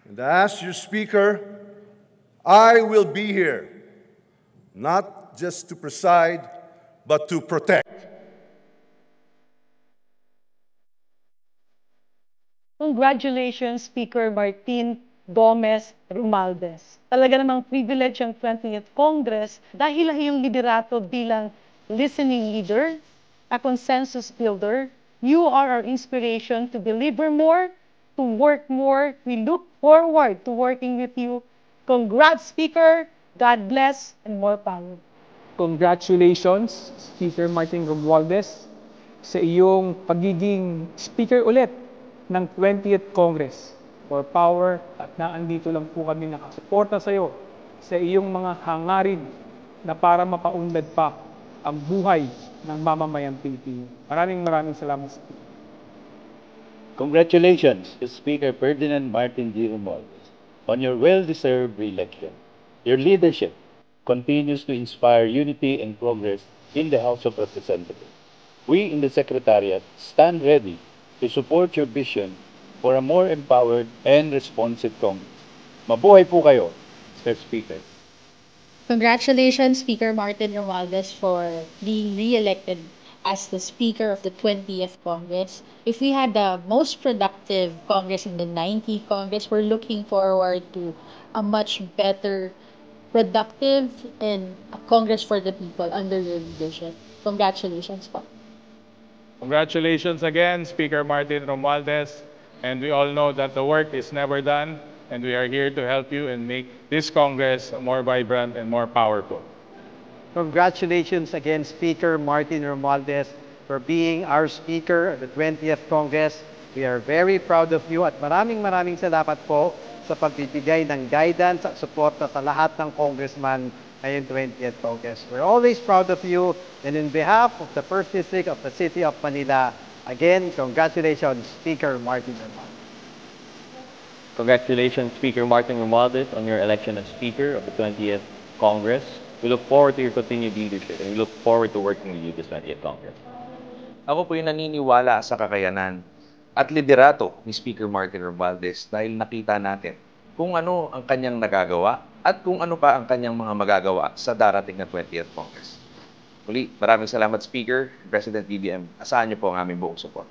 And as your Speaker, I will be here, not just to preside, but to protect. Congratulations, Speaker Martin Gomez Romualdez. Talaga namang privilege ang 20th Congress dahil iyong liderato bilang listening leader, a consensus builder. You are our inspiration to deliver more, to work more. We look forward to working with you. Congrats, Speaker. God bless and more power. Congratulations, Speaker Martin Romualdez, sa iyong pagiging speaker ulit ng 20th Congress. For power at naandito lang po kami nakasuporta sa iyo sa iyong mga hangarin na para mapaunlad pa ang buhay ng mamamayang Pilipino. Maraming salamat, Speaker. Congratulations, Speaker Ferdinand Martin G. Romualdez, on your well-deserved re-election. Your leadership continues to inspire unity and progress in the House of Representatives. We in the Secretariat stand ready to support your vision for a more empowered and responsive Congress. Mabuhay po kayo, Mr. Speaker. Congratulations, Speaker Martin Romualdez, for being re-elected as the Speaker of the 20th Congress. If we had the most productive Congress in the 90th Congress, we're looking forward to a much better, productive, and a Congress for the people under your leadership. Congratulations po. Congratulations again, Speaker Martin Romualdez. And we all know that the work is never done, and we are here to help you and make this Congress more vibrant and more powerful. Congratulations again, Speaker Martin Romualdez, for being our Speaker of the 20th Congress. We are very proud of you at maraming salamat po sa pagbibigay ng guidance at suporta sa lahat ng congressman ngayong 20th Congress. We're always proud of you, and in behalf of the First District of the City of Manila, again, congratulations, Speaker Martin Romualdez. Congratulations, Speaker Martin Romualdez, on your election as Speaker of the 20th Congress. We look forward to your continued leadership, and we look forward to working with you this 20th Congress. Ako po'y naniniwala sa kakayanan at liderato ni Speaker Martin Romualdez dahil nakita natin kung ano ang kanyang nagagawa at kung ano pa ang kanyang mga magagawa sa darating na 20th Congress. Muli, maraming salamat, Speaker, President BBM. Asahan niyo po ang aming buong support.